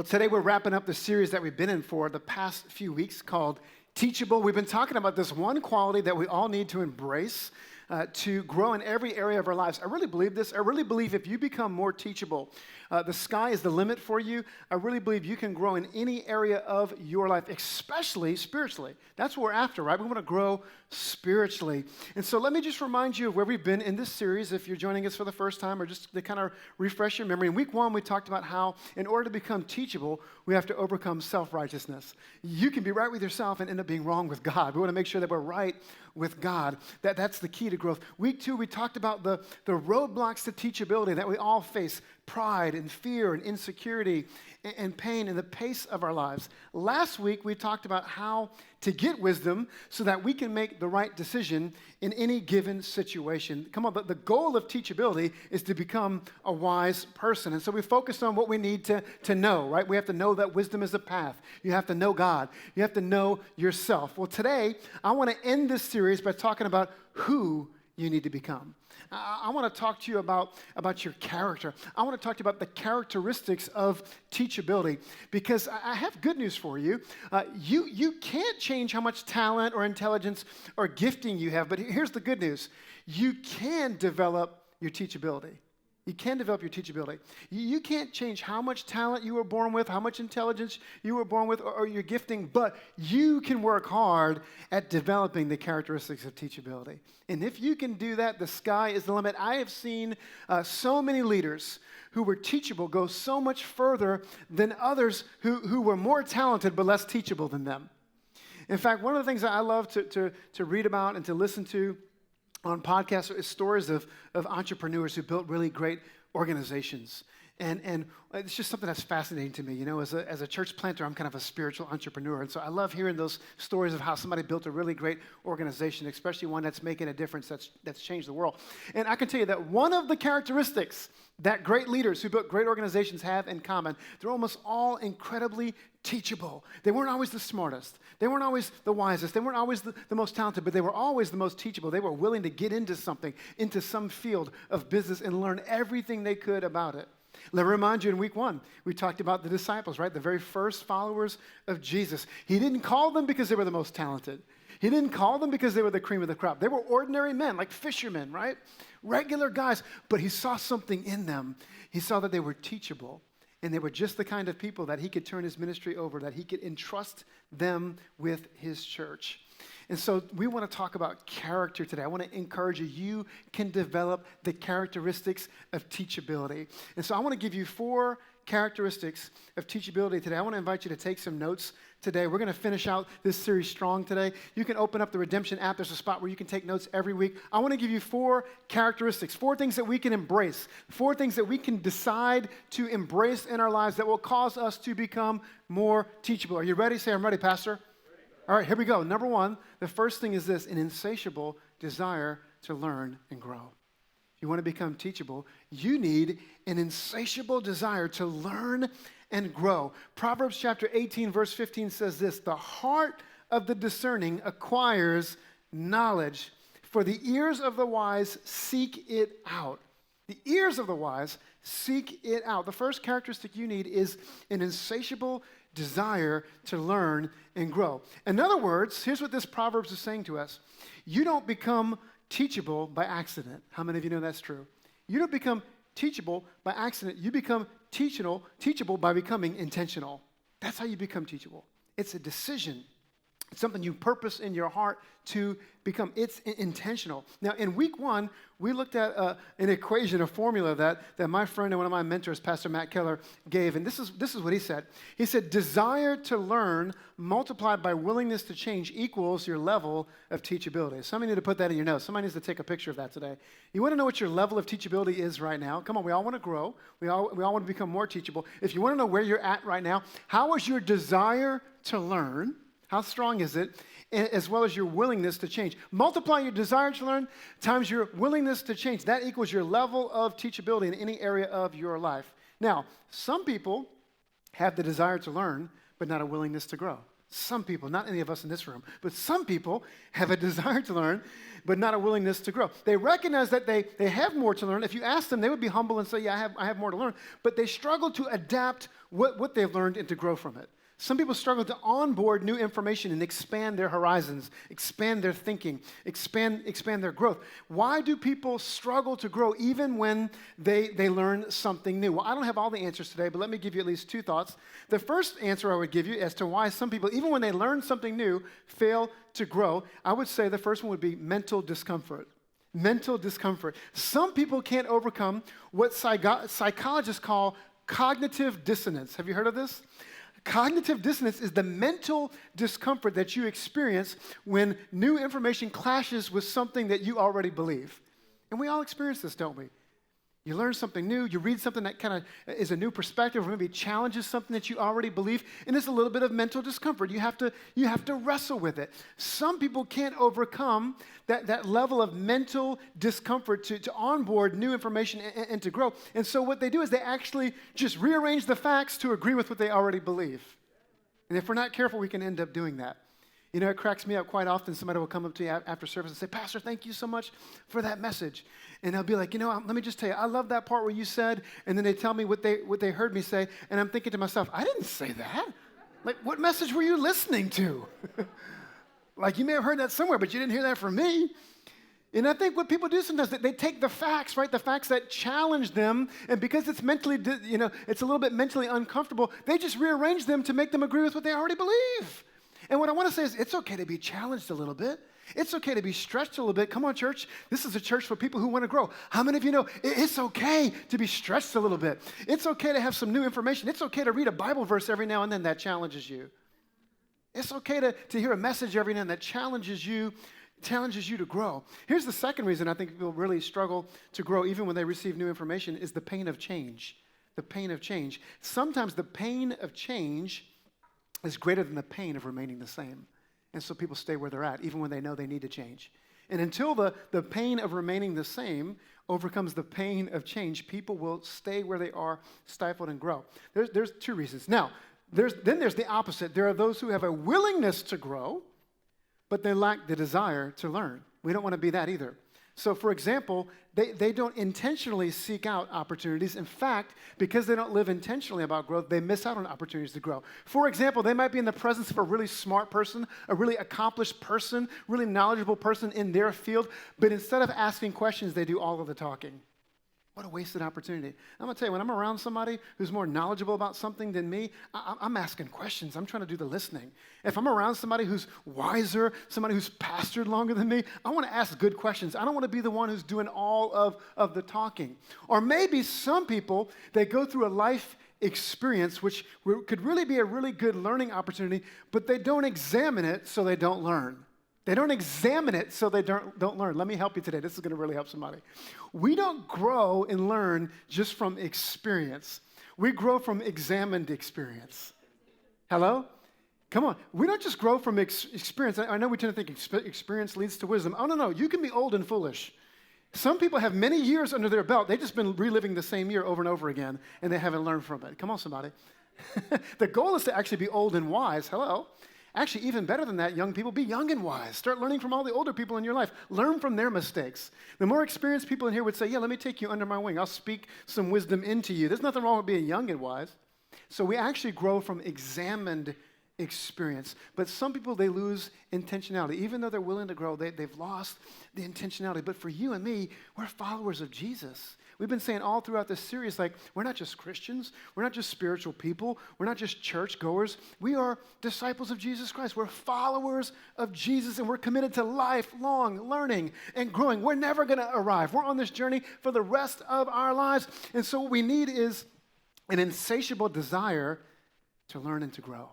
Well, today we're wrapping up the series that we've been in for the past few weeks called Teachable. We've been talking about this one quality that we all need to embrace to grow in every area of our lives. I really believe this. I really believe if you become more teachable, the sky is the limit for you. I really believe you can grow in any area of your life, especially spiritually. That's what we're after, right? We want to grow spiritually. And so let me just remind you of where we've been in this series, if you're joining us for the first time, or just to kind of refresh your memory. In week 1, we talked about how in order to become teachable, we have to overcome self-righteousness. You can be right with yourself and end up being wrong with God. We want to make sure that we're right with God. That's the key to growth. Week 2, we talked about the roadblocks to teachability that we all face: pride and fear and insecurity and pain in the pace of our lives. Last week, we talked about how to get wisdom so that we can make the right decision in any given situation. Come on, but the goal of teachability is to become a wise person. And so we focused on what we need to know, right? We have to know that wisdom is a path. You have to know God. You have to know yourself. Well, today, I want to end this series by talking about who you need to become. I want to talk to you about your character. I want to talk to you about the characteristics of teachability, because I have good news for you. You can't change how much talent or intelligence or gifting you have, but here's the good news. You can develop your teachability. You can develop your teachability. You can't change how much talent you were born with, how much intelligence you were born with, or your gifting, but you can work hard at developing the characteristics of teachability. And if you can do that, the sky is the limit. I have seen so many leaders who were teachable go so much further than others who were more talented but less teachable than them. In fact, one of the things that I love to read about and to listen to on podcasts is stories of entrepreneurs who built really great organizations. And it's just something that's fascinating to me. You know, as a church planter, I'm kind of a spiritual entrepreneur. And so I love hearing those stories of how somebody built a really great organization, especially one that's making a difference, that's changed the world. And I can tell you that one of the characteristics that great leaders who built great organizations have in common, they're almost all incredibly teachable. They weren't always the smartest. They weren't always the wisest. They weren't always the most talented, but they were always the most teachable. They were willing to get into something, into some field of business, and learn everything they could about it. Let me remind you, in week 1, we talked about the disciples, right? The very first followers of Jesus. He didn't call them because they were the most talented. He didn't call them because they were the cream of the crop. They were ordinary men, like fishermen, right? Regular guys. But he saw something in them. He saw that they were teachable. And they were just the kind of people that he could turn his ministry over, that he could entrust them with his church. And so we want to talk about character today. I want to encourage you. You can develop the characteristics of teachability. And so I want to give you 4 characteristics of teachability today. I want to invite you to take some notes today. We're going to finish out this series strong today. You can open up the Redemption app. There's a spot where you can take notes every week. I want to give you 4 characteristics, 4 things that we can embrace, 4 things that we can decide to embrace in our lives that will cause us to become more teachable. Are you ready? Say, I'm ready, Pastor. All right, here we go. Number 1, the first thing is this: an insatiable desire to learn and grow. If you want to become teachable, you need an insatiable desire to learn and grow. Proverbs chapter 18, verse 15 says this: the heart of the discerning acquires knowledge, for the ears of the wise seek it out. The ears of the wise seek it out. The first characteristic you need is an insatiable desire to learn and grow. In other words, here's what this Proverbs is saying to us: you don't become teachable by accident. How many of you know that's true? You don't become teachable by accident. You become teachable by becoming intentional. That's how you become teachable. It's a decision. It's something you purpose in your heart to become. It's intentional. Now, in week 1, we looked at an equation, a formula that my friend and one of my mentors, Pastor Matt Keller, gave. And this is what he said. He said, desire to learn multiplied by willingness to change equals your level of teachability. Somebody need to put that in your notes. Somebody needs to take a picture of that today. You want to know what your level of teachability is right now? Come on, we all want to grow. We all want to become more teachable. If you want to know where you're at right now, how is your desire to learn? How strong is it? As well as your willingness to change. Multiply your desire to learn times your willingness to change. That equals your level of teachability in any area of your life. Now, some people have the desire to learn, but not a willingness to grow. Some people, not any of us in this room, but some people have a desire to learn, but not a willingness to grow. They recognize that they have more to learn. If you ask them, they would be humble and say, yeah, I have more to learn. But they struggle to adapt what they've learned and to grow from it. Some people struggle to onboard new information and expand their horizons, expand their thinking, expand their growth. Why do people struggle to grow even when they learn something new? Well, I don't have all the answers today, but let me give you at least two thoughts. The first answer I would give you as to why some people, even when they learn something new, fail to grow, I would say the first one would be mental discomfort. Mental discomfort. Some people can't overcome what psychologists call cognitive dissonance. Have you heard of this? Cognitive dissonance is the mental discomfort that you experience when new information clashes with something that you already believe. And we all experience this, don't we? You learn something new, you read something that kind of is a new perspective, or maybe challenges something that you already believe, and it's a little bit of mental discomfort. You have to wrestle with it. Some people can't overcome that level of mental discomfort to onboard new information and to grow. And so what they do is they actually just rearrange the facts to agree with what they already believe. And if we're not careful, we can end up doing that. You know, it cracks me up quite often. Somebody will come up to you after service and say, Pastor, thank you so much for that message. And I'll be like, let me just tell you, I love that part where you said, and then they tell me what they heard me say, and I'm thinking to myself, I didn't say that. Like, what message were you listening to? Like, you may have heard that somewhere, but you didn't hear that from me. And I think what people do sometimes, they take the facts, right, the facts that challenge them, and because it's mentally, it's a little bit mentally uncomfortable, they just rearrange them to make them agree with what they already believe. And what I want to say is it's okay to be challenged a little bit. It's okay to be stretched a little bit. Come on, church. This is a church for people who want to grow. How many of you know it's okay to be stretched a little bit? It's okay to have some new information. It's okay to read a Bible verse every now and then that challenges you. It's okay to hear a message every now and then that challenges you to grow. Here's the second reason I think people really struggle to grow even when they receive new information is the pain of change. The pain of change. Sometimes the pain of change is greater than the pain of remaining the same. And so people stay where they're at, even when they know they need to change. And until the pain of remaining the same overcomes the pain of change, people will stay where they are, stifled and grow. There's two reasons. Now, there's the opposite. There are those who have a willingness to grow, but they lack the desire to learn. We don't want to be that either. So, for example, they don't intentionally seek out opportunities. In fact, because they don't live intentionally about growth, they miss out on opportunities to grow. For example, they might be in the presence of a really smart person, a really accomplished person, really knowledgeable person in their field, but instead of asking questions, they do all of the talking. What a wasted opportunity. I'm going to tell you, when I'm around somebody who's more knowledgeable about something than me, I'm asking questions. I'm trying to do the listening. If I'm around somebody who's wiser, somebody who's pastored longer than me, I want to ask good questions. I don't want to be the one who's doing all of the talking. Or maybe some people, they go through a life experience which could really be a really good learning opportunity, but they don't examine it, so they don't learn. They don't examine it, so they don't learn. Let me help you today. This is going to really help somebody. We don't grow and learn just from experience. We grow from examined experience. Hello? Come on. We don't just grow from experience. I know we tend to think experience leads to wisdom. Oh, no. You can be old and foolish. Some people have many years under their belt. They've just been reliving the same year over and over again, and they haven't learned from it. Come on, somebody. The goal is to actually be old and wise. Hello? Actually, even better than that, young people, be young and wise. Start learning from all the older people in your life. Learn from their mistakes. The more experienced people in here would say, yeah, let me take you under my wing. I'll speak some wisdom into you. There's nothing wrong with being young and wise. So we actually grow from examined experience. But some people, they lose intentionality. Even though they're willing to grow, they've lost the intentionality. But for you and me, we're followers of Jesus. We've been saying all throughout this series, like, we're not just Christians. We're not just spiritual people. We're not just churchgoers. We are disciples of Jesus Christ. We're followers of Jesus, and we're committed to lifelong learning and growing. We're never going to arrive. We're on this journey for the rest of our lives. And so what we need is an insatiable desire to learn and to grow.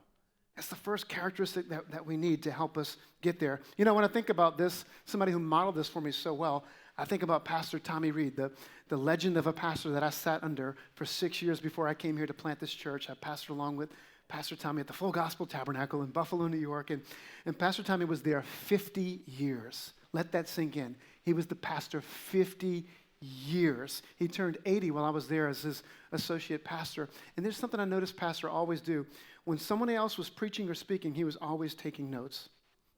That's the first characteristic that we need to help us get there. You know, when I think about this, somebody who modeled this for me so well, I think about Pastor Tommy Reed, the legend of a pastor that I sat under for 6 years before I came here to plant this church. I pastored along with Pastor Tommy at the Full Gospel Tabernacle in Buffalo, New York. And Pastor Tommy was there 50 years. Let that sink in. He was the pastor 50 years. He turned 80 while I was there as his associate pastor. And there's something I noticed pastor always do. when somebody else was preaching or speaking, he was always taking notes.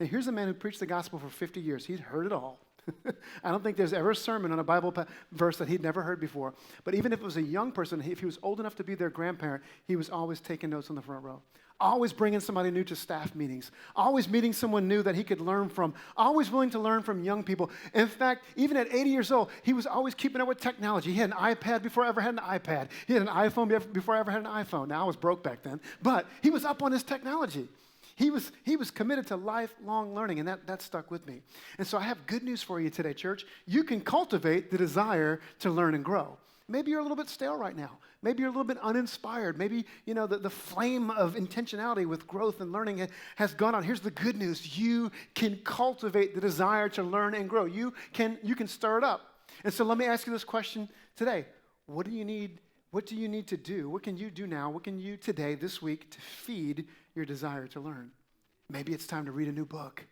Now, here's a man who preached the gospel for 50 years. He'd heard it all. I don't think there's ever a sermon on a Bible verse that he'd never heard before. But even if it was a young person, if he was old enough to be their grandparent, he was always taking notes on the front row. Always bringing somebody new to staff meetings. Always meeting someone new that he could learn from. Always willing to learn from young people. In fact, even at 80 years old, he was always keeping up with technology. He had an iPad before I ever had an iPad. He had an iPhone before I ever had an iPhone. Now, I was broke back then. But he was up on his technology. He was committed to lifelong learning, and that stuck with me. And so I have good news for you today, church. You can cultivate the desire to learn and grow. Maybe you're a little bit stale right now. Maybe you're a little bit uninspired. Maybe, the flame of intentionality with growth and learning has gone on. Here's the good news. You can cultivate the desire to learn and grow. You can stir it up. And so let me ask you this question today. What do you need? What do you need to do? What can you do now? What can you today, this week, to feed your desire to learn? Maybe it's time to read a new book.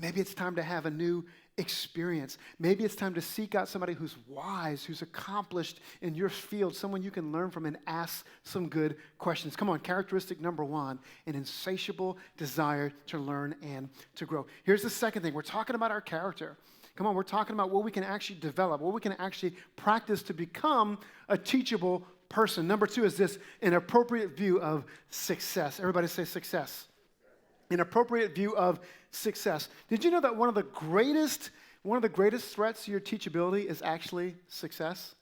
Maybe it's time to have a new experience. Maybe it's time to seek out somebody who's wise, who's accomplished in your field, someone you can learn from and ask some good questions. Come on, characteristic number 1, an insatiable desire to learn and to grow. Here's the second thing. We're talking about our character. Come on, we're talking about what we can actually develop, what we can actually practice to become a teachable person. Number 2 is this, an appropriate view of success. Everybody say success. An appropriate view of success. Did you know that one of the greatest threats to your teachability is actually success?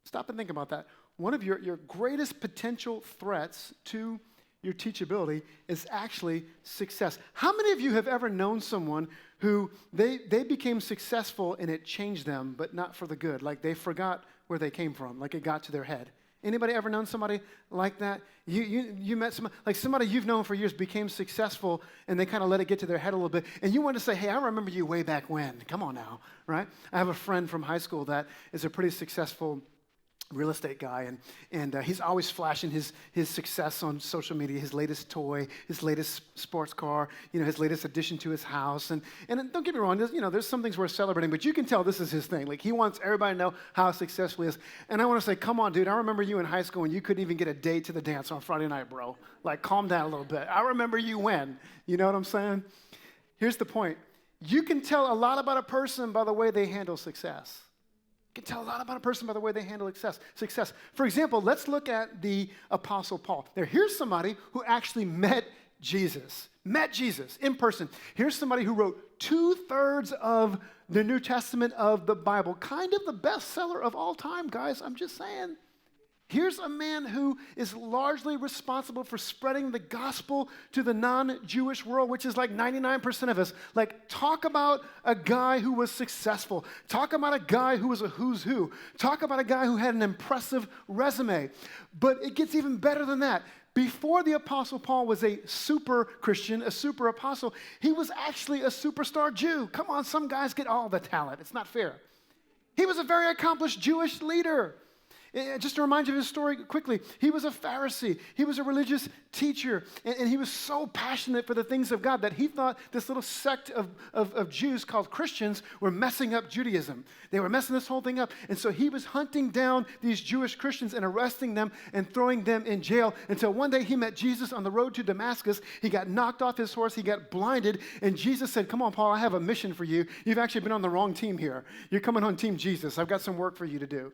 Stop and think about that. One of your greatest potential threats to your teachability is actually success. How many of you have ever known someone who they became successful and it changed them, but not for the good? Like they forgot where they came from, like it got to their head. Anybody ever known somebody like that? You met somebody you've known for years became successful and they kind of let it get to their head a little bit. And you want to say, hey, I remember you way back when. Come on now, right? I have a friend from high school that is a pretty successful real estate guy, and he's always flashing his success on social media, his latest toy, his latest sports car, his latest addition to his house. And don't get me wrong, there's some things worth celebrating, but you can tell this is his thing. Like, he wants everybody to know how successful he is. And I want to say, come on, dude, I remember you in high school when you couldn't even get a date to the dance on Friday night, bro. Like, calm down a little bit. I remember you when. You know what I'm saying? Here's the point. You can tell a lot about a person by the way they handle success. You can tell a lot about a person by the way they handle success. For example, let's look at the Apostle Paul. Here's somebody who actually met Jesus in person. Here's somebody who wrote 2/3 of the New Testament of the Bible. Kind of the bestseller of all time, guys. I'm just saying. Here's a man who is largely responsible for spreading the gospel to the non-Jewish world, which is like 99% of us. Like, talk about a guy who was successful. Talk about a guy who was a who's who. Talk about a guy who had an impressive resume. But it gets even better than that. Before the Apostle Paul was a super Christian, a super apostle, he was actually a superstar Jew. Come on, some guys get all the talent. It's not fair. He was a very accomplished Jewish leader. Just to remind you of his story quickly, he was a Pharisee. He was a religious teacher, and he was so passionate for the things of God that he thought this little sect of Jews called Christians were messing up Judaism. They were messing this whole thing up, and so he was hunting down these Jewish Christians and arresting them and throwing them in jail until one day he met Jesus on the road to Damascus. He got knocked off his horse. He got blinded, and Jesus said, come on, Paul, I have a mission for you. You've actually been on the wrong team here. You're coming on Team Jesus. I've got some work for you to do.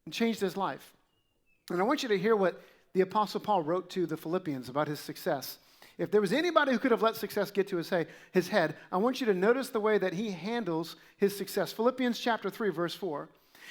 And changed his life. And I want you to hear what the Apostle Paul wrote to the Philippians about his success. If there was anybody who could have let success get to his head, I want you to notice the way that he handles his success. Philippians chapter 3, verse 4.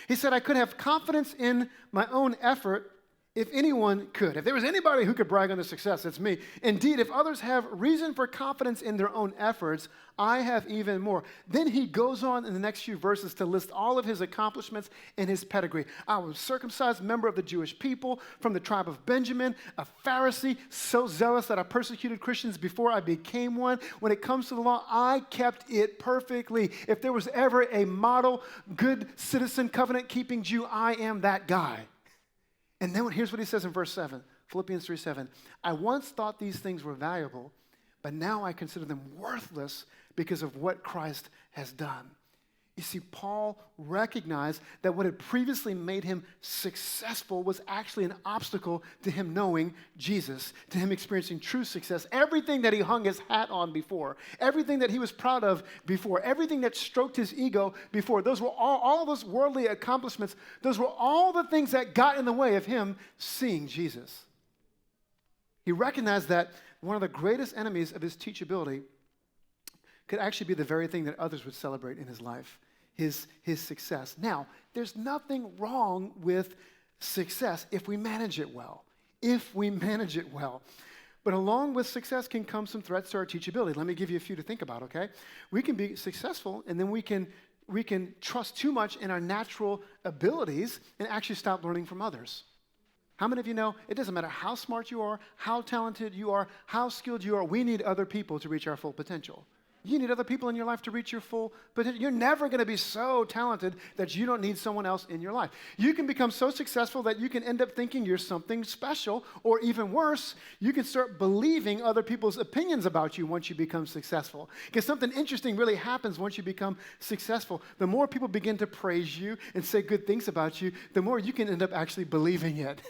He said, I could have confidence in my own effort if anyone could. If there was anybody who could brag on their success, it's me. Indeed, if others have reason for confidence in their own efforts, I have even more. Then he goes on in the next few verses to list all of his accomplishments and his pedigree. I was a circumcised member of the Jewish people from the tribe of Benjamin, a Pharisee, so zealous that I persecuted Christians before I became one. When it comes to the law, I kept it perfectly. If there was ever a model, good citizen, covenant-keeping Jew, I am that guy. And then here's what he says in verse 7, Philippians 3:7. I once thought these things were valuable, but now I consider them worthless because of what Christ has done. You see, Paul recognized that what had previously made him successful was actually an obstacle to him knowing Jesus, to him experiencing true success. Everything that he hung his hat on before, everything that he was proud of before, everything that stroked his ego before, those were all those worldly accomplishments, those were all the things that got in the way of him seeing Jesus. He recognized that one of the greatest enemies of his teachability could actually be the very thing that others would celebrate in his life, his success. Now, there's nothing wrong with success if we manage it well. If we manage it well. But along with success can come some threats to our teachability. Let me give you a few to think about, okay? We can be successful, and then we can trust too much in our natural abilities and actually stop learning from others. How many of you know it doesn't matter how smart you are, how talented you are, how skilled you are, we need other people to reach our full potential. You need other people in your life to reach your full potential. You're never going to be so talented that you don't need someone else in your life. You can become so successful that you can end up thinking you're something special, or even worse, you can start believing other people's opinions about you once you become successful. Because something interesting really happens once you become successful. The more people begin to praise you and say good things about you, the more you can end up actually believing it.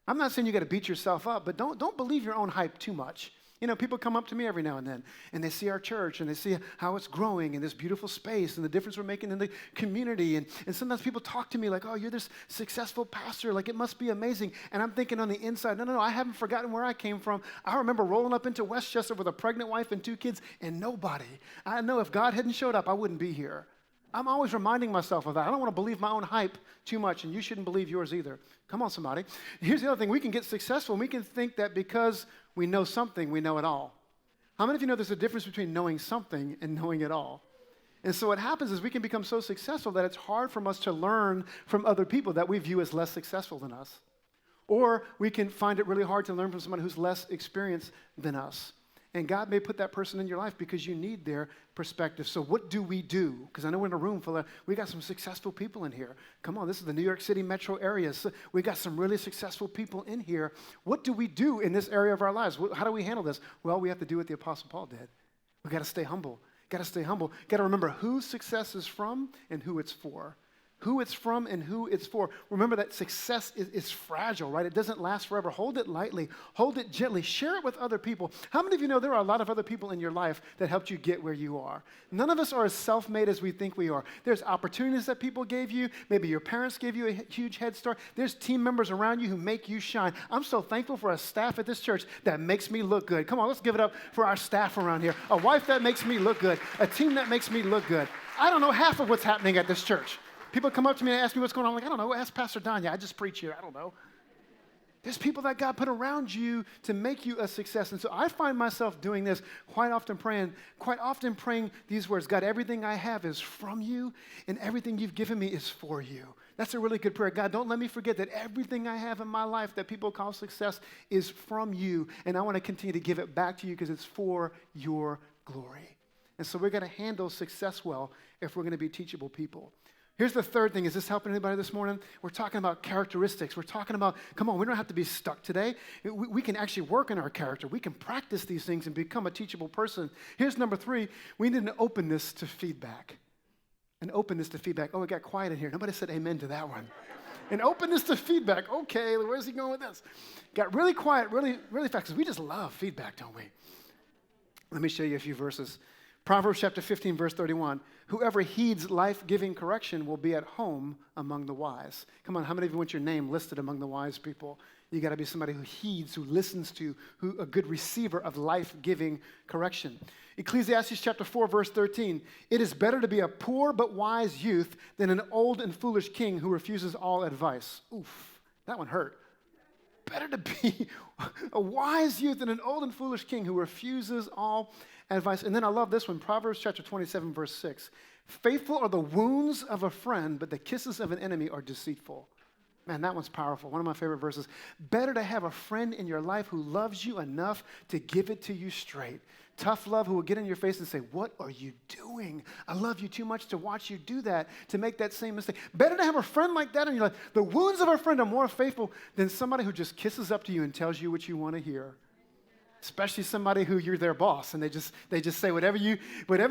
I'm not saying you got to beat yourself up, but don't believe your own hype too much. You know, people come up to me every now and then, and they see our church, and they see how it's growing, and this beautiful space, and the difference we're making in the community. And sometimes people talk to me like, oh, you're this successful pastor, like it must be amazing. And I'm thinking on the inside, no, I haven't forgotten where I came from. I remember rolling up into Westchester with a pregnant wife and 2 kids, and nobody. I know if God hadn't showed up, I wouldn't be here. I'm always reminding myself of that. I don't want to believe my own hype too much, and you shouldn't believe yours either. Come on, somebody. Here's the other thing. We can get successful, and we can think that because we know something, we know it all. How many of you know there's a difference between knowing something and knowing it all? And so what happens is we can become so successful that it's hard for us to learn from other people that we view as less successful than us. Or we can find it really hard to learn from someone who's less experienced than us. And God may put that person in your life because you need their perspective. So what do we do? Because I know we're in a room full of, we got some successful people in here. Come on, this is the New York City metro area. So we got some really successful people in here. What do we do in this area of our lives? How do we handle this? Well, we have to do what the Apostle Paul did. We got to stay humble. Got to stay humble. Got to remember who success is from and who it's for. Who it's from and who it's for. Remember that success is fragile, right? It doesn't last forever. Hold it lightly. Hold it gently. Share it with other people. How many of you know there are a lot of other people in your life that helped you get where you are? None of us are as self-made as we think we are. There's opportunities that people gave you. Maybe your parents gave you a huge head start. There's team members around you who make you shine. I'm so thankful for a staff at this church that makes me look good. Come on, let's give it up for our staff around here. A wife that makes me look good. A team that makes me look good. I don't know half of what's happening at this church. People come up to me and ask me what's going on. I'm like, I don't know. Ask Pastor Danya. I just preach here. I don't know. There's people that God put around you to make you a success. And so I find myself doing this quite often praying these words. God, everything I have is from you, and everything you've given me is for you. That's a really good prayer. God, don't let me forget that everything I have in my life that people call success is from you, and I want to continue to give it back to you because it's for your glory. And so we're going to handle success well if we're going to be teachable people. Here's the third thing. Is this helping anybody this morning? We're talking about characteristics. We're talking about, come on, we don't have to be stuck today. We can actually work on our character. We can practice these things and become a teachable person. Here's number 3. We need an openness to feedback. An openness to feedback. Oh, it got quiet in here. Nobody said amen to that one. An openness to feedback. Okay, where's he going with this? Got really quiet really, really fast because we just love feedback, don't we? Let me show you a few verses. Proverbs chapter 15, verse 31. Whoever heeds life-giving correction will be at home among the wise. Come on, how many of you want your name listed among the wise people? You got to be somebody who heeds, who listens to, who a good receiver of life-giving correction. Ecclesiastes chapter 4, verse 13. It is better to be a poor but wise youth than an old and foolish king who refuses all advice. Oof, that one hurt. Better to be a wise youth than an old and foolish king who refuses all advice. And then I love this one, Proverbs chapter 27, verse 6. Faithful are the wounds of a friend, but the kisses of an enemy are deceitful. Man, that one's powerful. One of my favorite verses. Better to have a friend in your life who loves you enough to give it to you straight. Tough love who will get in your face and say, what are you doing? I love you too much to watch you do that, to make that same mistake. Better to have a friend like that in your life. The wounds of a friend are more faithful than somebody who just kisses up to you and tells you what you want to hear. especially somebody who you're their boss, and they just say whatever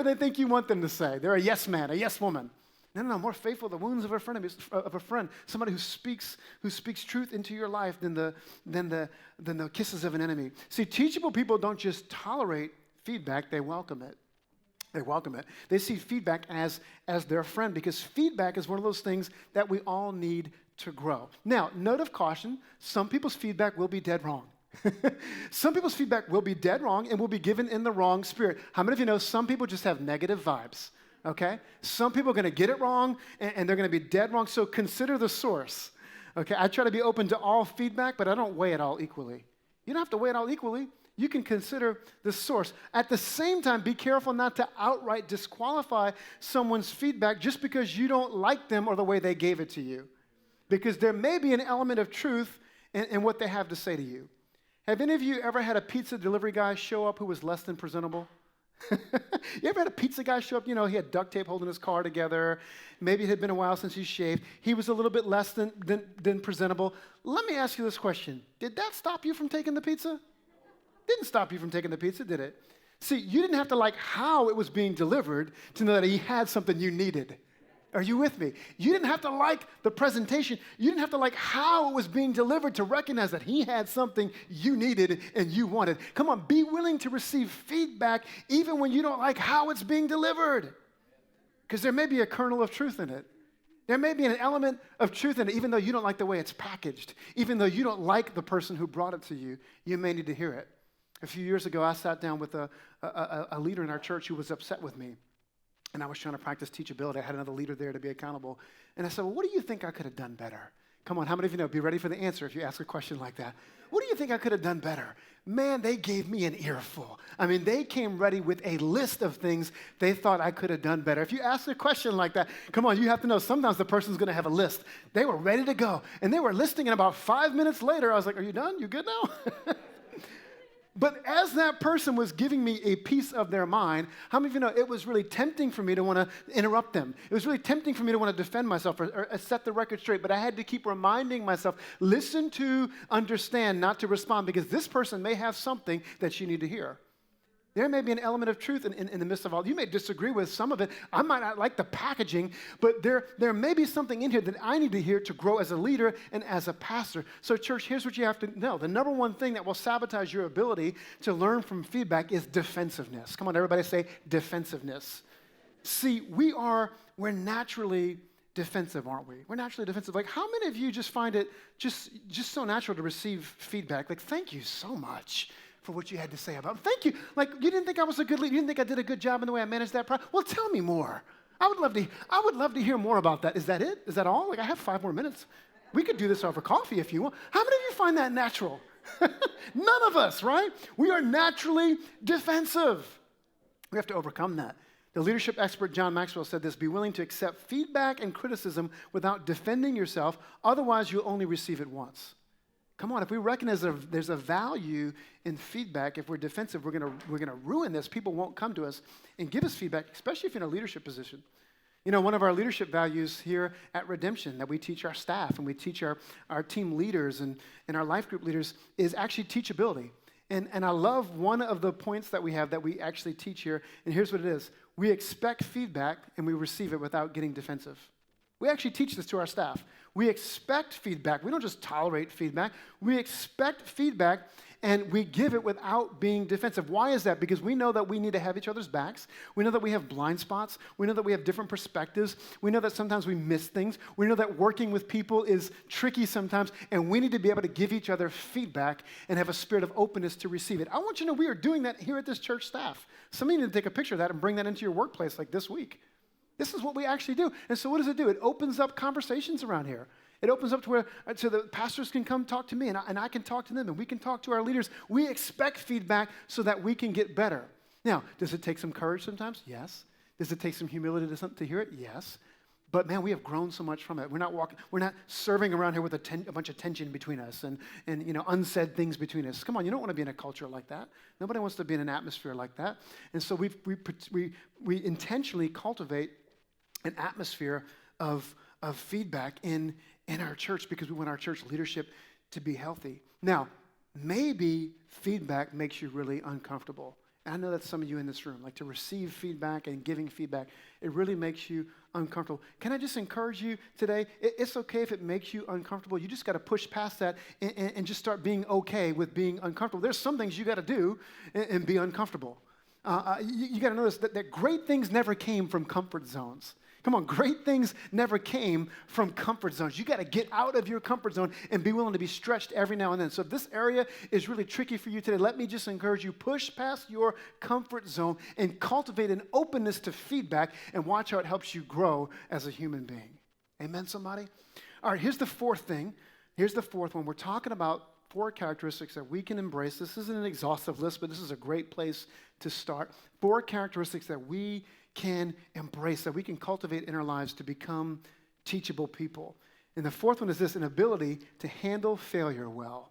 they think you want them to say. They're a yes man, a yes woman. No, more faithful the wounds of a friend, somebody who speaks truth into your life than the kisses of an enemy. See, teachable people don't just tolerate feedback, they welcome it. They welcome it. They see feedback as their friend, because feedback is one of those things that we all need to grow. Now, note of caution, some people's feedback will be dead wrong. Some people's feedback will be dead wrong and will be given in the wrong spirit. How many of you know some people just have negative vibes? Okay? Some people are going to get it wrong, and they're going to be dead wrong, so consider the source. Okay? I try to be open to all feedback, but I don't weigh it all equally. You don't have to weigh it all equally. You can consider the source. At the same time, be careful not to outright disqualify someone's feedback just because you don't like them or the way they gave it to you. Because there may be an element of truth in what they have to say to you. Have any of you ever had a pizza delivery guy show up who was less than presentable? You ever had a pizza guy show up? You know, he had duct tape holding his car together. Maybe it had been a while since he shaved. He was a little bit less than presentable. Let me ask you this question. Did that stop you from taking the pizza? Didn't stop you from taking the pizza, did it? See, you didn't have to like how it was being delivered to know that he had something you needed. Are you with me? You didn't have to like the presentation. You didn't have to like how it was being delivered to recognize that he had something you needed and you wanted. Come on, be willing to receive feedback even when you don't like how it's being delivered. Because there may be a kernel of truth in it. There may be an element of truth in it, even though you don't like the way it's packaged. Even though you don't like the person who brought it to you, you may need to hear it. A few years ago, I sat down with a leader in our church who was upset with me. And I was trying to practice teachability. I had another leader there to be accountable. And I said, well, what do you think I could have done better? Come on, how many of you know? Be ready for the answer if you ask a question like that. What do you think I could have done better? Man, they gave me an earful. I mean, they came ready with a list of things they thought I could have done better. If you ask a question like that, come on, you have to know sometimes the person's going to have a list. They were ready to go. And they were listing, and about 5 minutes later, I was like, are you done? You good now? But as that person was giving me a piece of their mind, how many of you know it was really tempting for me to want to interrupt them? It was really tempting for me to want to defend myself or set the record straight, but I had to keep reminding myself, listen to understand, not to respond, because this person may have something that you need to hear. There may be an element of truth in the midst of all. You may disagree with some of it. I might not like the packaging, but there may be something in here that I need to hear to grow as a leader and as a pastor. So church, here's what you have to know. The number one thing that will sabotage your ability to learn from feedback is defensiveness. Come on, everybody say defensiveness. See, we're naturally defensive, aren't we? We're naturally defensive. Like, how many of you just find it just so natural to receive feedback? Like, thank you so much for what you had to say about. Thank you. Like, you didn't think I was a good leader. You didn't think I did a good job in the way I managed that problem. Well, tell me more. I would love to hear more about that. Is that it? Is that all? Like, I have 5 more minutes. We could do this over coffee if you want. How many of you find that natural? None of us, right? We are naturally defensive. We have to overcome that. The leadership expert John Maxwell said this: be willing to accept feedback and criticism without defending yourself. Otherwise, you'll only receive it once. Come on, if we recognize there's a value in feedback, if we're defensive, we're gonna ruin this. People won't come to us and give us feedback, especially if you're in a leadership position. You know, one of our leadership values here at Redemption that we teach our staff and we teach our team leaders and our life group leaders is actually teachability. And I love one of the points that we have that we actually teach here, and here's what it is. We expect feedback and we receive it without getting defensive. We actually teach this to our staff. We expect feedback. We don't just tolerate feedback. We expect feedback, and we give it without being defensive. Why is that? Because we know that we need to have each other's backs. We know that we have blind spots. We know that we have different perspectives. We know that sometimes we miss things. We know that working with people is tricky sometimes, and we need to be able to give each other feedback and have a spirit of openness to receive it. I want you to know we are doing that here at this church staff. Some of you need to take a picture of that and bring that into your workplace like this week. This is what we actually do. And so what does it do? It opens up conversations around here. It opens up to where so the pastors can come talk to me, and I can talk to them, and we can talk to our leaders. We expect feedback so that we can get better. Now, does it take some courage sometimes? Yes. Does it take some humility to hear it? Yes. But man, we have grown so much from it. We're not serving around here with a bunch of tension between us and unsaid things between us. Come on, you don't want to be in a culture like that. Nobody wants to be in an atmosphere like that. And so we intentionally cultivate an atmosphere of feedback in our church because we want our church leadership to be healthy. Now, maybe feedback makes you really uncomfortable. And I know that's some of you in this room, like to receive feedback and giving feedback, it really makes you uncomfortable. Can I just encourage you today? It's okay if it makes you uncomfortable. You just got to push past that and just start being okay with being uncomfortable. There's some things you got to do and be uncomfortable. You got to notice that great things never came from comfort zones. Come on, great things never came from comfort zones. You got to get out of your comfort zone and be willing to be stretched every now and then. So if this area is really tricky for you today, let me just encourage you, push past your comfort zone and cultivate an openness to feedback and watch how it helps you grow as a human being. Amen, somebody? All right, here's the fourth thing. Here's the fourth one. We're talking about 4 characteristics that we can embrace. This isn't an exhaustive list, but this is a great place to start. 4 characteristics that we can embrace, that we can cultivate in our lives to become teachable people. And the fourth one is this: an ability to handle failure well.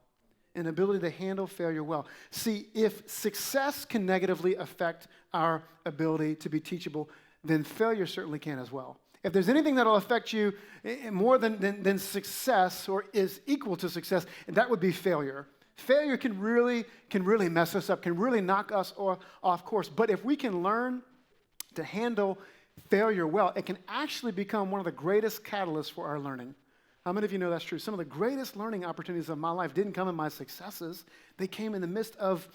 An ability to handle failure well. See, if success can negatively affect our ability to be teachable, then failure certainly can as well. If there's anything that'll affect you more than success or is equal to success, that would be failure. Failure can really mess us up, can really knock us off course. But if we can learn to handle failure well, it can actually become one of the greatest catalysts for our learning. How many of you know that's true? Some of the greatest learning opportunities of my life didn't come in my successes. They came in the midst of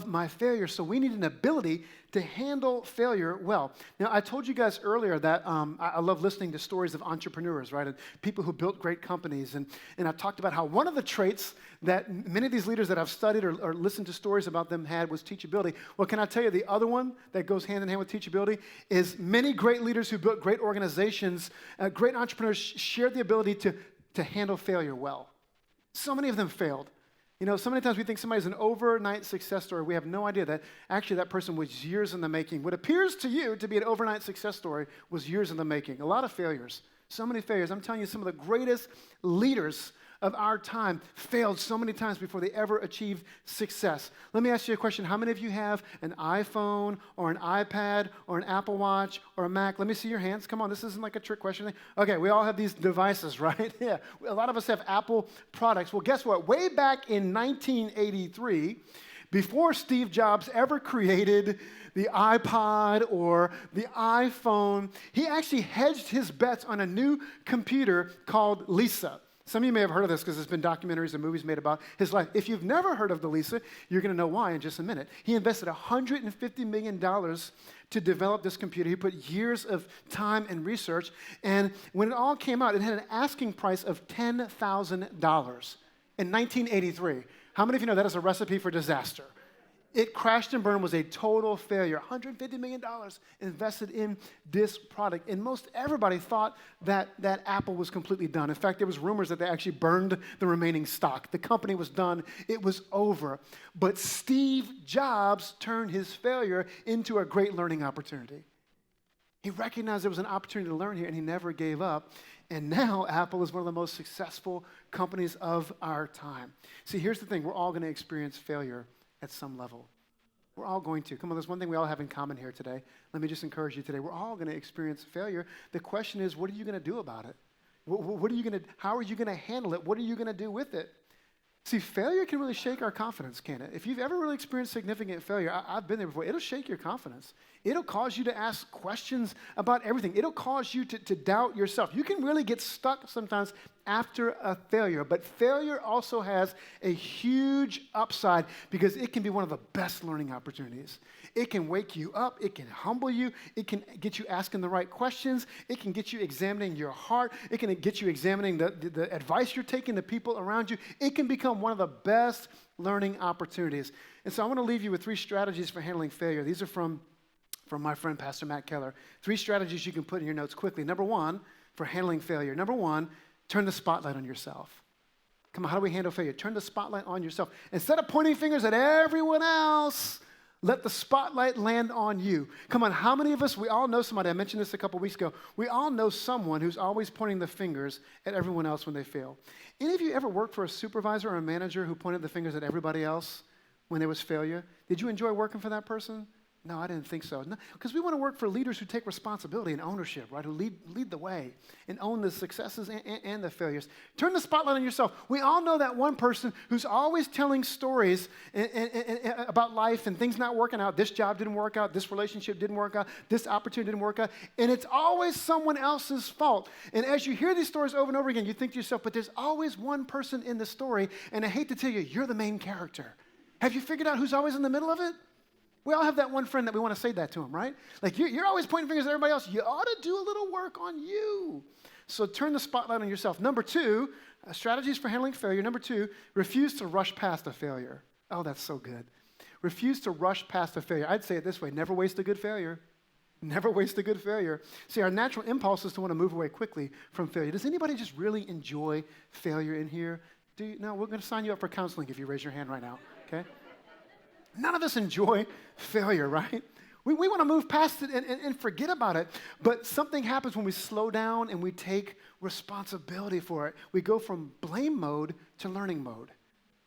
my failure. So we need an ability to handle failure well. Now, I told you guys earlier that I love listening to stories of entrepreneurs, right? And people who built great companies. And I talked about how one of the traits that many of these leaders that I've studied or listened to stories about them had was teachability. Well, can I tell you the other one that goes hand in hand with teachability is many great leaders who built great organizations, great entrepreneurs shared the ability to handle failure well. So many of them failed. You know, so many times we think somebody's an overnight success story. We have no idea that actually that person was years in the making. What appears to you to be an overnight success story was years in the making. A lot of failures. So many failures. I'm telling you, some of the greatest leaders of our time failed so many times before they ever achieved success. Let me ask you a question. How many of you have an iPhone or an iPad or an Apple Watch or a Mac? Let me see your hands. Come on, this isn't like a trick question. Okay, we all have these devices, right? Yeah, a lot of us have Apple products. Well, guess what? Way back in 1983, before Steve Jobs ever created the iPod or the iPhone, he actually hedged his bets on a new computer called Lisa. Some of you may have heard of this because there's been documentaries and movies made about his life. If you've never heard of the Lisa, you're going to know why in just a minute. He invested $150 million to develop this computer. He put years of time and research, and when it all came out, it had an asking price of $10,000 in 1983. How many of you know that is a recipe for disaster? It crashed and burned, was a total failure. $150 million invested in this product. And most everybody thought that Apple was completely done. In fact, there was rumors that they actually burned the remaining stock. The company was done. It was over. But Steve Jobs turned his failure into a great learning opportunity. He recognized there was an opportunity to learn here, and he never gave up. And now Apple is one of the most successful companies of our time. See, here's the thing. We're all going to experience failure at some level. We're all going to. Come on, there's one thing we all have in common here today. Let me just encourage you today. We're all going to experience failure. The question is, what are you going to do about it? What are you going to? How are you going to handle it? What are you going to do with it? See, failure can really shake our confidence, can it? If you've ever really experienced significant failure, I've been there before, it'll shake your confidence. It'll cause you to ask questions about everything. It'll cause you to doubt yourself. You can really get stuck sometimes after a failure, but failure also has a huge upside because it can be one of the best learning opportunities. It can wake you up. It can humble you. It can get you asking the right questions. It can get you examining your heart. It can get you examining the advice you're taking, the people around you. It can become one of the best learning opportunities. And so I want to leave you with 3 strategies for handling failure. These are from my friend, Pastor Matt Keller. 3 strategies you can put in your notes quickly. Number 1, for handling failure. Number 1, turn the spotlight on yourself. Come on, how do we handle failure? Turn the spotlight on yourself. Instead of pointing fingers at everyone else, let the spotlight land on you. Come on, how many of us, we all know somebody, I mentioned this a couple weeks ago, we all know someone who's always pointing the fingers at everyone else when they fail. Any of you ever worked for a supervisor or a manager who pointed the fingers at everybody else when there was failure? Did you enjoy working for that person? No, I didn't think so. Because we want to work for leaders who take responsibility and ownership, right? Who lead the way and own the successes and the failures. Turn the spotlight on yourself. We all know that one person who's always telling stories about life and things not working out. This job didn't work out. This relationship didn't work out. This opportunity didn't work out. And it's always someone else's fault. And as you hear these stories over and over again, you think to yourself, but there's always one person in the story. And I hate to tell you, you're the main character. Have you figured out who's always in the middle of it? We all have that one friend that we want to say that to him, right? Like, you're always pointing fingers at everybody else. You ought to do a little work on you. So turn the spotlight on yourself. Number two, strategies for handling failure. Number two, refuse to rush past a failure. Oh, that's so good. Refuse to rush past a failure. I'd say it this way, never waste a good failure. Never waste a good failure. See, our natural impulse is to want to move away quickly from failure. Does anybody just really enjoy failure in here? No, we're going to sign you up for counseling if you raise your hand right now, okay? None of us enjoy failure, right? We want to move past it and forget about it. But something happens when we slow down and we take responsibility for it. We go from blame mode to learning mode.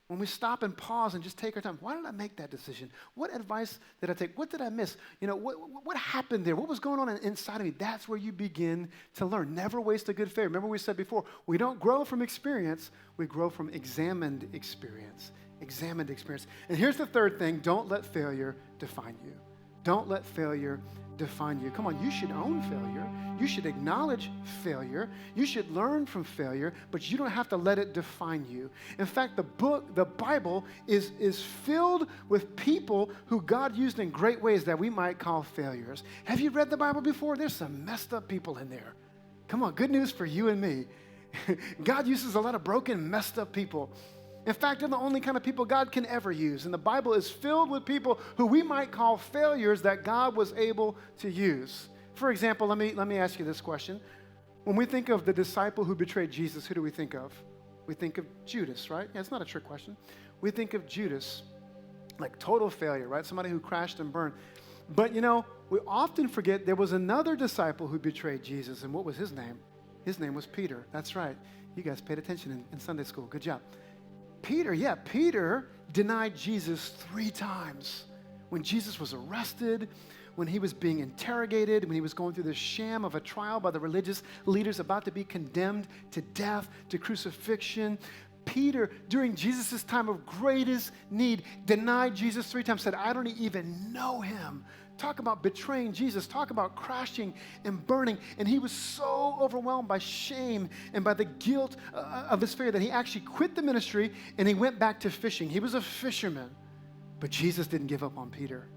When we stop and pause and just take our time, why did I make that decision? What advice did I take? What did I miss? What happened there? What was going on inside of me? That's where you begin to learn. Never waste a good failure. Remember we said before, we don't grow from experience, we grow from examined experience. Examined experience. And here's the third thing, don't let failure define you. Don't let failure define you. Come on, you should own failure. You should acknowledge failure. You should learn from failure, but you don't have to let it define you. In fact, the Bible is filled with people who God used in great ways that we might call failures. Have you read the Bible before? There's some messed up people in there. Come on, good news for you and me. God uses a lot of broken, messed up people. In fact, they're the only kind of people God can ever use. And the Bible is filled with people who we might call failures that God was able to use. For example, let me ask you this question. When we think of the disciple who betrayed Jesus, who do we think of? We think of Judas, right? Yeah, it's not a trick question. We think of Judas, like total failure, right? Somebody who crashed and burned. But we often forget there was another disciple who betrayed Jesus. And what was his name? His name was Peter. That's right. You guys paid attention in Sunday school. Good job. Peter denied Jesus 3 times. When Jesus was arrested, when he was being interrogated, when he was going through the sham of a trial by the religious leaders about to be condemned to death, to crucifixion, Peter, during Jesus' time of greatest need, denied Jesus 3 times, said, I don't even know him. Talk about betraying Jesus. Talk about crashing and burning. And he was so overwhelmed by shame and by the guilt of his failure that he actually quit the ministry and he went back to fishing. He was a fisherman. But Jesus didn't give up on Peter.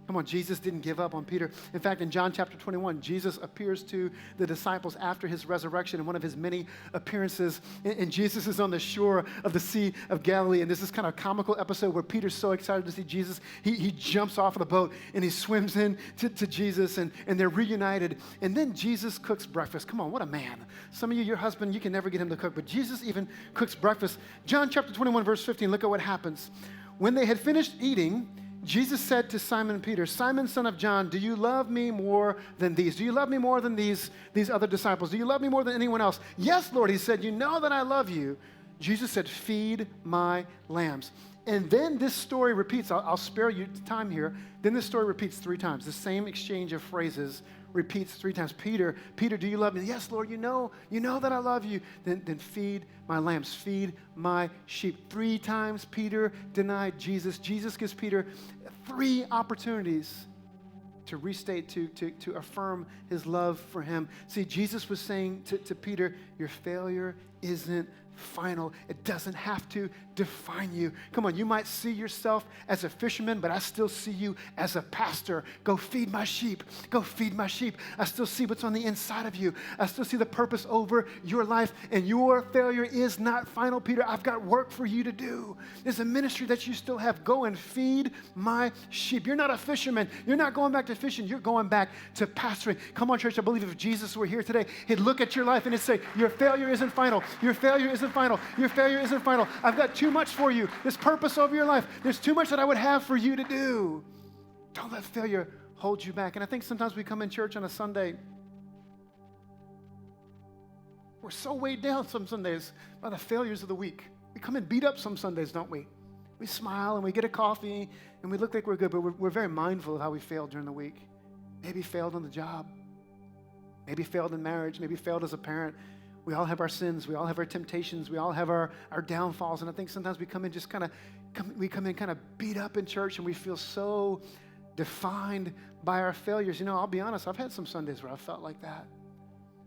Come on, Jesus didn't give up on Peter. In fact, in John chapter 21, Jesus appears to the disciples after his resurrection in one of his many appearances. And Jesus is on the shore of the Sea of Galilee. And this is kind of a comical episode where Peter's so excited to see Jesus. He jumps off of the boat and he swims in to Jesus and they're reunited. And then Jesus cooks breakfast. Come on, what a man. Some of you, your husband, you can never get him to cook, but Jesus even cooks breakfast. John chapter 21, verse 15, look at what happens. When they had finished eating, Jesus said to Simon Peter, Simon, son of John, do you love me more than these? Do you love me more than these other disciples? Do you love me more than anyone else? Yes, Lord, he said, you know that I love you. Jesus said, feed my lambs. And then this story repeats. I'll spare you time here. Then this story repeats 3 times. The same exchange of phrases repeats 3 times. Peter, do you love me? Yes, Lord, you know that I love you. Then feed my lambs, feed my sheep. 3 times Peter denied Jesus. Jesus gives Peter 3 opportunities to restate, to affirm his love for him. See, Jesus was saying to Peter, your failure isn't final. It doesn't have to define you. Come on, you might see yourself as a fisherman, but I still see you as a pastor. Go feed my sheep. Go feed my sheep. I still see what's on the inside of you. I still see the purpose over your life, and your failure is not final, Peter. I've got work for you to do. There's a ministry that you still have. Go and feed my sheep. You're not a fisherman. You're not going back to fishing. You're going back to pastoring. Come on, church, I believe if Jesus were here today, he'd look at your life and he'd say, your failure isn't final. Your failure isn't final. Your failure isn't final. I've got too much for you. There's purpose over your life. There's too much that I would have for you to do. Don't let failure hold you back. And I think sometimes we come in church on a Sunday, we're so weighed down some Sundays by the failures of the week. We come in beat up some Sundays, don't we? We smile and we get a coffee and we look like we're good, but we're very mindful of how we failed during the week. Maybe failed on the job. Maybe failed in marriage. Maybe failed as a parent. We all have our sins. We all have our temptations. We all have our downfalls. And I think sometimes we come in just kind of beat up in church, and we feel so defined by our failures. You know, I'll be honest, I've had some Sundays where I felt like that.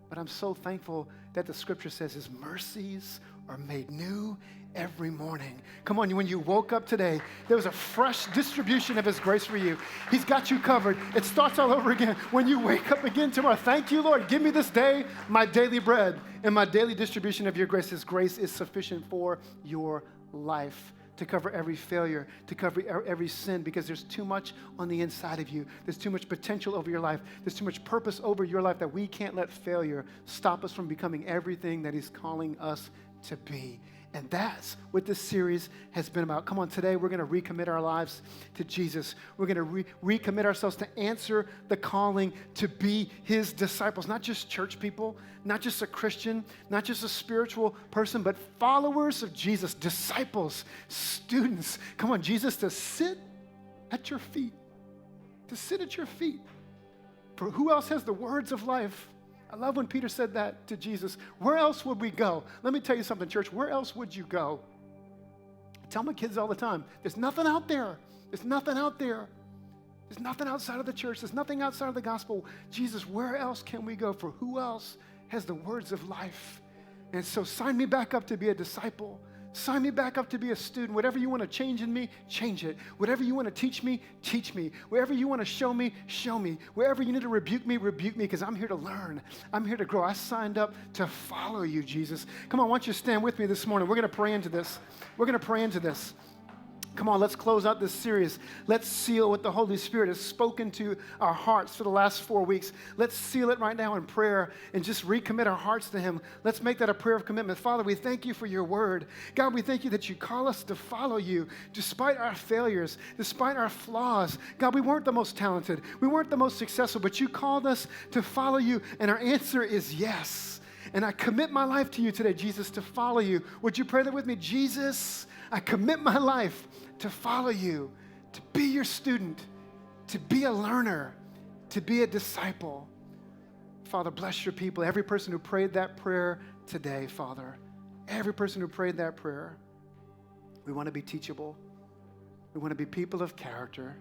But I'm so thankful that the scripture says his mercies are made new every morning. Come on, when you woke up today, there was a fresh distribution of his grace for you. He's got you covered. It starts all over again. When you wake up again tomorrow, thank you, Lord. Give me this day my daily bread and my daily distribution of your grace. His grace is sufficient for your life, to cover every failure, to cover every sin, because there's too much on the inside of you. There's too much potential over your life. There's too much purpose over your life that we can't let failure stop us from becoming everything that he's calling us to be. And that's what this series has been about. Come on, today we're going to recommit our lives to Jesus. We're going to recommit ourselves to answer the calling to be his disciples, not just church people, not just a Christian, not just a spiritual person, but followers of Jesus, disciples, students. Come on, Jesus, to sit at your feet, to sit at your feet. For who else has the words of life? I love when Peter said that to Jesus. Where else would we go? Let me tell you something, church. Where else would you go? I tell my kids all the time, there's nothing out there. There's nothing out there. There's nothing outside of the church. There's nothing outside of the gospel. Jesus, where else can we go? For who else has the words of life? And so sign me back up to be a disciple. Sign me back up to be a student. Whatever you want to change in me, change it. Whatever you want to teach me, teach me. Wherever you want to show me, show me. Wherever you need to rebuke me, because I'm here to learn. I'm here to grow. I signed up to follow you, Jesus. Come on, I want you to stand with me this morning. We're going to pray into this. We're going to pray into this. Come on, let's close out this series. Let's seal what the Holy Spirit has spoken to our hearts for the last 4 weeks. Let's seal it right now in prayer and just recommit our hearts to him. Let's make that a prayer of commitment. Father, we thank you for your word. God, we thank you that you call us to follow you despite our failures, despite our flaws. God, we weren't the most talented. We weren't the most successful, but you called us to follow you, and our answer is yes. And I commit my life to you today, Jesus, to follow you. Would you pray that with me? Jesus, I commit my life to follow you, to be your student, to be a learner, to be a disciple. Father, bless your people. Every person who prayed that prayer today, Father, every person who prayed that prayer, we want to be teachable. We want to be people of character.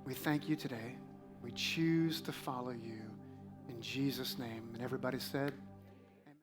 We thank you today. We choose to follow you in Jesus' name. And everybody said,